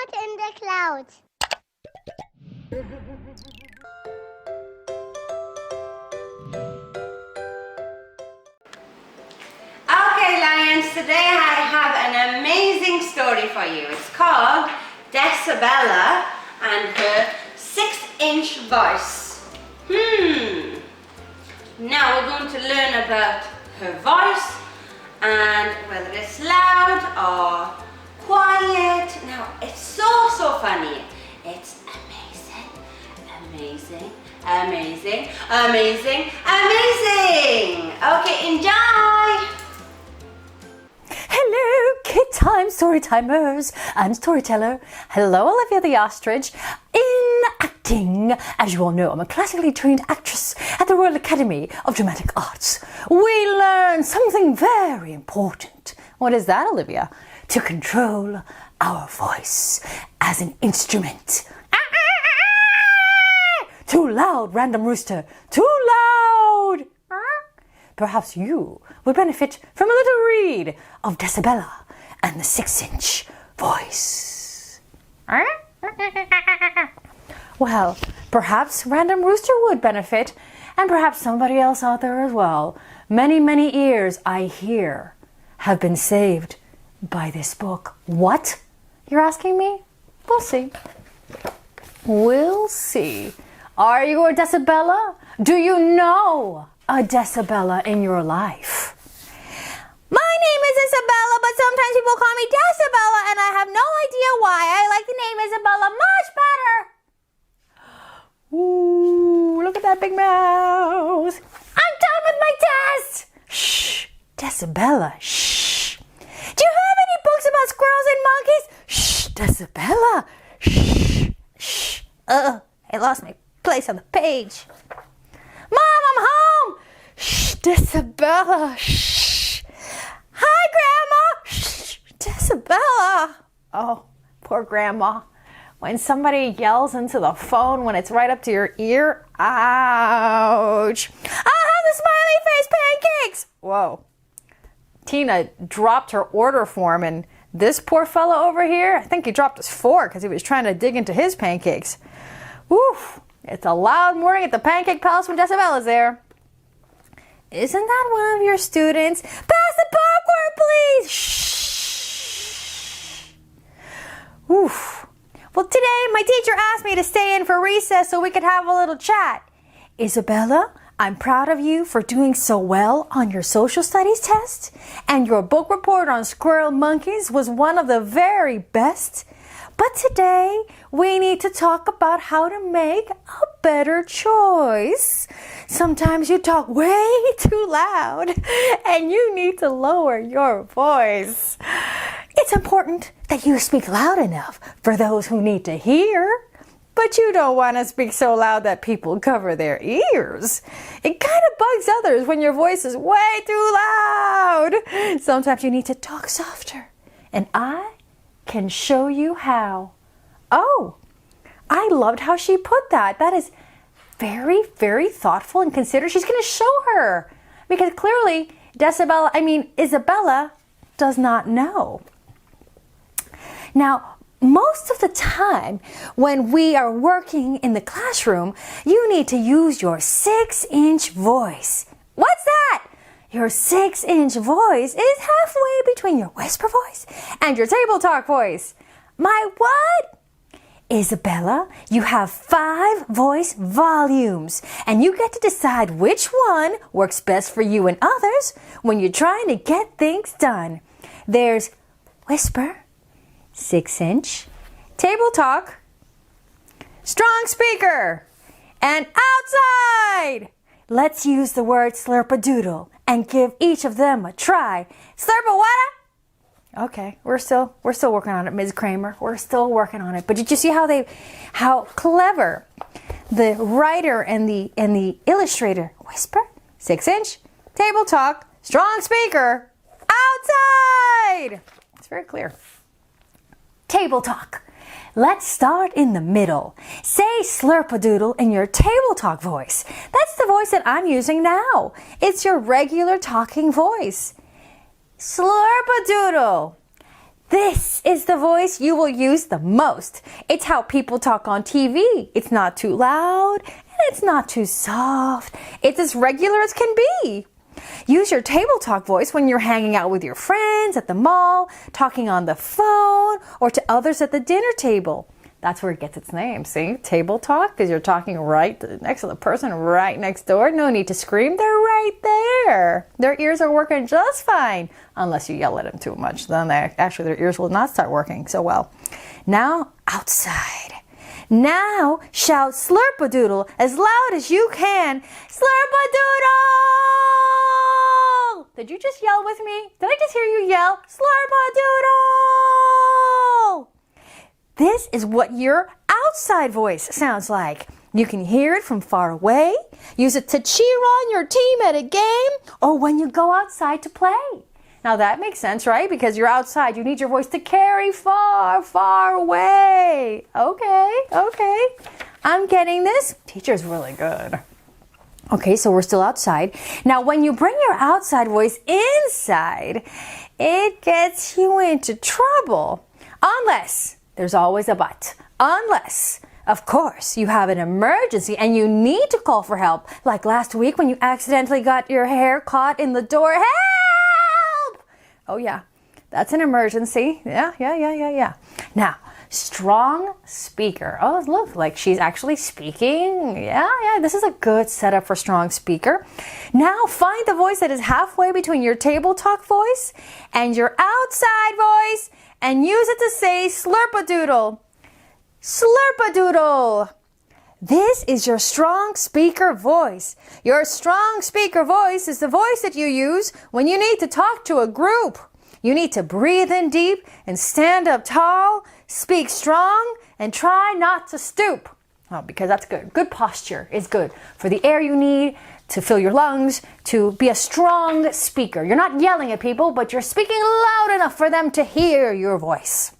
out in the clouds. Okay, Lions, today I have an amazing story for you. It's called Decibella and her 6-inch voice. Now we're going to learn about her voice and whether it's loud or quiet. Now, it's so funny. It's amazing, amazing, amazing, amazing, amazing. Okay, enjoy. Hello, kid time story timers and storyteller. Hello, Olivia the Ostrich. In acting, as you all know, I'm a classically trained actress at the Royal Academy of Dramatic Arts. We learn something very important. What is that, Olivia? To control our voice as an instrument. Too loud, random rooster. Too loud. Perhaps you would benefit from a little read of Decibella and the 6-inch voice. Well, perhaps Random Rooster would benefit, and perhaps somebody else out there as well. Many, many ears, I hear, have been saved by this book. What? You're asking me? We'll see. We'll see. Are you a Decibella? Do you know a Decibella in your life? My name is Isabella, but sometimes people call me Decibella, and I have no idea why. I like the name Isabella much better. Ooh, look at that big mouth. I'm done with my test. Shh, Decibella, shh. Do you have any books about squirrels and monkeys? Shh, Decibella, shh, shh. I lost my place on the page. Mom, I'm home. Shh, Decibella, shh. Hi, Grandma. Shh, Decibella. Oh, poor Grandma. When somebody yells into the phone when it's right up to your ear, ouch. I'll have the smiley face pancakes. Whoa. Tina dropped her order form, and this poor fellow over here, I think he dropped his fork because he was trying to dig into his pancakes. Woof. It's a loud morning at the Pancake Palace when Decibella's there. Isn't that one of your students? Pass the popcorn, please! Shh. Oof. Well, today my teacher asked me to stay in for recess so we could have a little chat. Isabella, I'm proud of you for doing so well on your social studies test, and your book report on squirrel monkeys was one of the very best. But today, we need to talk about how to make a better choice. Sometimes you talk way too loud, and you need to lower your voice. It's important that you speak loud enough for those who need to hear, but you don't want to speak so loud that people cover their ears. It kind of bugs others when your voice is way too loud. Sometimes you need to talk softer, and I can show you how. Oh, I loved how she put that. That is very, very thoughtful and considered. She's going to show her because clearly Isabella does not know. Now, most of the time when we are working in the classroom, you need to use your 6-inch voice. What's that? Your 6-inch voice is halfway between your whisper voice and your table talk voice. My what? Isabella, you have 5 voice volumes, and you get to decide which one works best for you and others when you're trying to get things done. There's whisper, 6-inch, table talk, strong speaker, and outside. Let's use the word slurpadoodle and give each of them a try. Slurpa-wada? Okay, we're still working on it, Ms. Kramer. We're still working on it. But did you see how clever the writer and the illustrator whisper, 6-inch, table talk, strong speaker, outside. It's very clear. Table talk. Let's start in the middle. Say slurpadoodle in your table talk voice. That's the voice that I'm using now. It's your regular talking voice. Slurpadoodle. This is the voice you will use the most. It's how people talk on TV. It's not too loud and it's not too soft. It's as regular as can be. Use your table talk voice when you're hanging out with your friends at the mall, talking on the phone, or to others at the dinner table. That's where it gets its name. See, table talk, because you're talking right next to the person right next door. No need to scream. They're right there. Their ears are working just fine, unless you yell at them too much. Then their ears will not start working so well. Now, outside. Now, shout slurp-a-doodle as loud as you can. Slurp-a-doodle! Did you just yell with me? Did I just hear you yell? Slurp-a-doodle! This is what your outside voice sounds like. You can hear it from far away. Use it to cheer on your team at a game or when you go outside to play. Now that makes sense, right? Because you're outside, you need your voice to carry far, far away. Okay. I'm getting this. Teacher's really good. Okay, so we're still outside. Now, when you bring your outside voice inside, it gets you into trouble. Unless, there's always a but. Unless, of course, you have an emergency and you need to call for help. Like last week when you accidentally got your hair caught in the door. Help! Oh yeah, that's an emergency. Yeah. Now, strong speaker. Oh, look, like she's actually speaking. Yeah, this is a good setup for strong speaker. Now find the voice that is halfway between your table talk voice and your outside voice and use it to say slurp-a-doodle. Slurp-a-doodle. This is your strong speaker voice. Your strong speaker voice is the voice that you use when you need to talk to a group. You need to breathe in deep and stand up tall, speak strong, and try not to stoop. Oh, because that's good. Good posture is good for the air you need to fill your lungs, to be a strong speaker. You're not yelling at people, but you're speaking loud enough for them to hear your voice.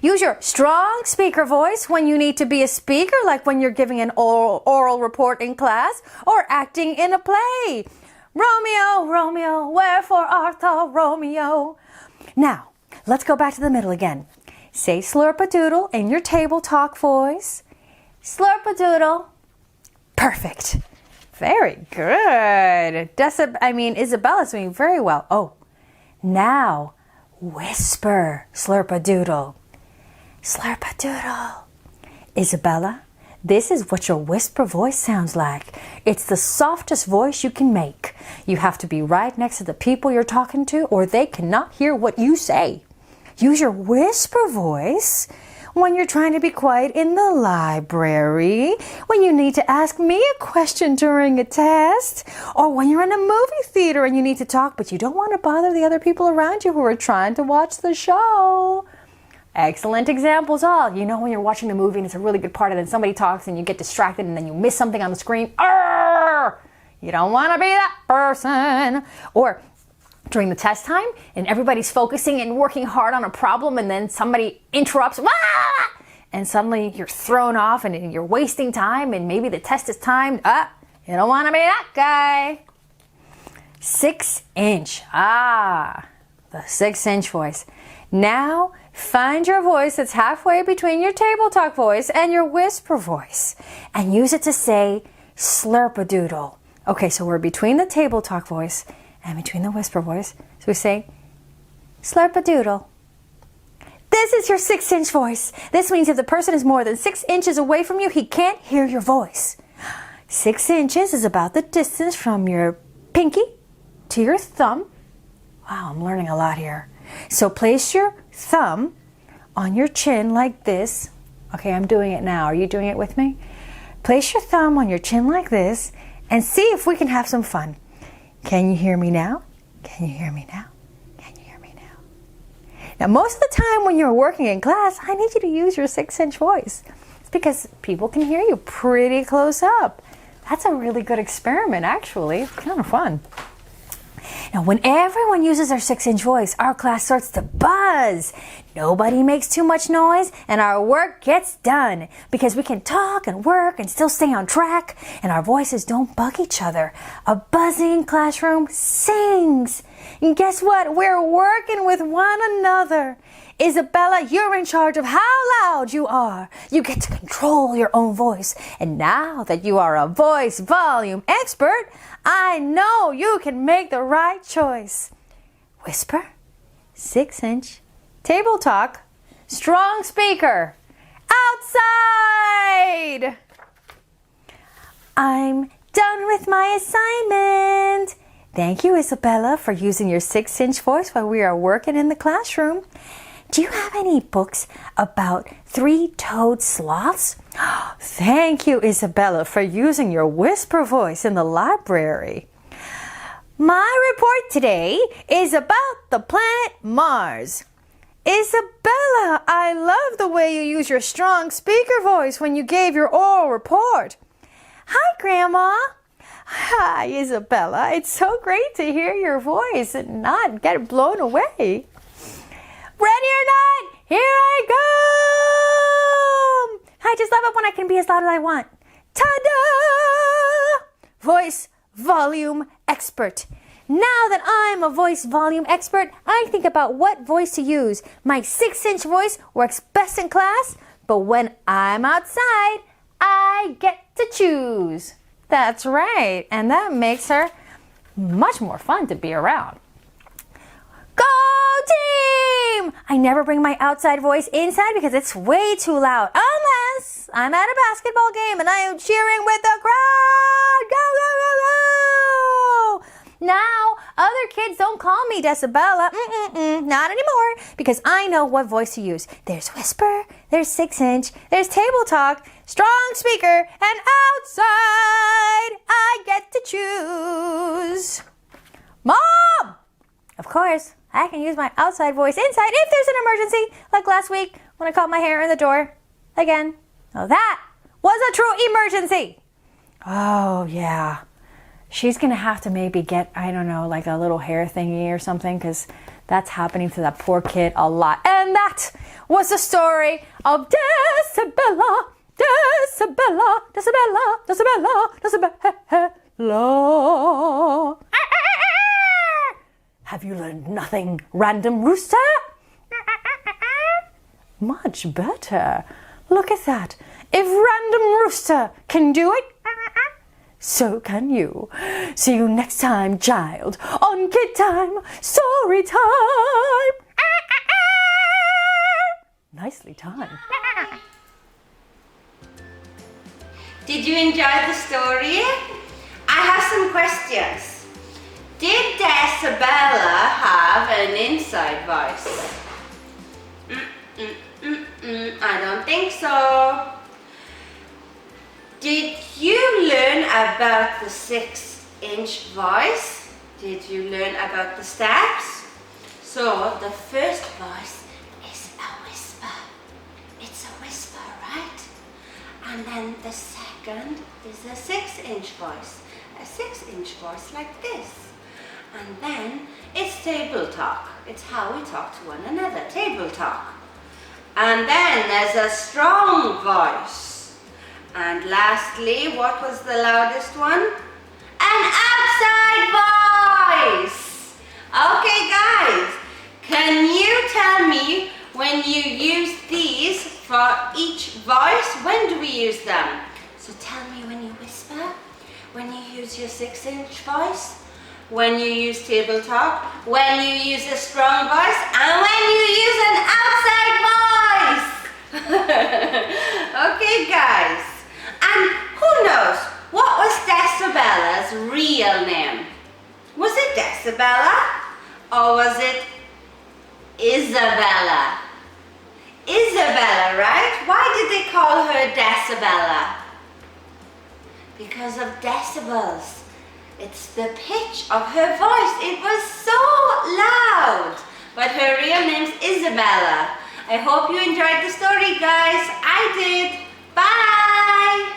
Use your strong speaker voice when you need to be a speaker, like when you're giving an oral report in class or acting in a play. Romeo, Romeo, wherefore art thou Romeo? Now, let's go back to the middle again. Say slurp-a-doodle in your table talk voice. Slurp-a-doodle. Perfect. Very good. Isabella's doing very well. Oh, now whisper slurp-a-doodle. Slurp-a-doodle. Isabella, this is what your whisper voice sounds like. It's the softest voice you can make. You have to be right next to the people you're talking to or they cannot hear what you say. Use your whisper voice when you're trying to be quiet in the library, when you need to ask me a question during a test, or when you're in a movie theater and you need to talk but you don't want to bother the other people around you who are trying to watch the show. Excellent examples all. You know when you're watching the movie and it's a really good part and then somebody talks and you get distracted and then you miss something on the screen. Arrgh! You don't want to be that person. Or during the test time and everybody's focusing and working hard on a problem and then somebody interrupts. Wah! And suddenly you're thrown off and you're wasting time and maybe the test is timed. You don't want to be that guy. 6-inch. The 6-inch voice. Now, find your voice that's halfway between your table talk voice and your whisper voice and use it to say slurp-a-doodle. Okay, so we're between the table talk voice and between the whisper voice. So we say slurp-a-doodle. This is your 6-inch voice. This means if the person is more than 6 inches away from you, he can't hear your voice. 6 inches is about the distance from your pinky to your thumb. Wow, I'm learning a lot here. So place your thumb on your chin like this. Okay, I'm doing it now. Are you doing it with me? Place your thumb on your chin like this and see if we can have some fun. Can you hear me now? Can you hear me now? Can you hear me now? Now, most of the time when you're working in class, I need you to use your 6-inch voice. It's because people can hear you pretty close up. That's a really good experiment, actually. It's kind of fun. Now, when everyone uses their 6-inch voice, our class starts to buzz. Nobody makes too much noise, and our work gets done because we can talk and work and still stay on track, and our voices don't bug each other. A buzzing classroom sings. And guess what? We're working with one another. Isabella, you're in charge of how loud you are. You get to control your own voice. And now that you are a voice volume expert, I know you can make the right choice. Whisper, 6-inch, table talk, strong speaker, outside. I'm done with my assignment. Thank you, Isabella, for using your 6-inch voice while we are working in the classroom. Do you have any books about 3-toed sloths? Thank you, Isabella, for using your whisper voice in the library. My report today is about the planet Mars. Isabella, I love the way you use your strong speaker voice when you gave your oral report. Hi, Grandma. Hi, Isabella. It's so great to hear your voice and not get blown away. Ready or not, here I come! I just love it when I can be as loud as I want. Ta-da! Voice volume expert. Now that I'm a voice volume expert, I think about what voice to use. My 6-inch voice works best in class, but when I'm outside, I get to choose. That's right, and that makes her much more fun to be around. Go team! I never bring my outside voice inside because it's way too loud. Unless I'm at a basketball game and I am cheering with the crowd. Go, go, go, go! Now, other kids don't call me Decibella. Not anymore. Because I know what voice to use. There's whisper, there's 6-inch, there's table talk, strong speaker, and outside I get to choose. Mom! Of course, I can use my outside voice inside if there's an emergency, like last week when I caught my hair in the door. Again. Now that was a true emergency. Oh, yeah. She's going to have to maybe get, I don't know, like a little hair thingy or something, because that's happening to that poor kid a lot. And that was the story of Decibella, Decibella, Decibella, Decibella, Decibella. Have you learned nothing, random rooster? Much better. Look at that. If random rooster can do it, so can you. See you next time, child, on Kid Time, Story Time. Nicely timed. Did you enjoy the story? I have some questions. Did Decibella have an inside voice? I don't think so. Did you learn about the 6-inch voice? Did you learn about the steps? So the first voice is a whisper. It's a whisper, right? And then the second is a 6-inch voice. A 6-inch voice like this. And then it's table talk. It's how we talk to one another, table talk. And then there's a strong voice. And lastly, what was the loudest one? An outside voice. Okay, guys, can you tell me when you use these for each voice? When do we use them? So tell me when you whisper, when you use your 6-inch voice, when you use table talk, when you use a strong voice, and when you use an outside voice. Okay, guys. And who knows, what was Decibella's real name? Was it Decibella or was it Isabella? Isabella, right? Why did they call her Decibella? Because of decibels. It's the pitch of her voice. It was so loud. But her real name's Isabella. I hope you enjoyed the story, guys. I did. Bye.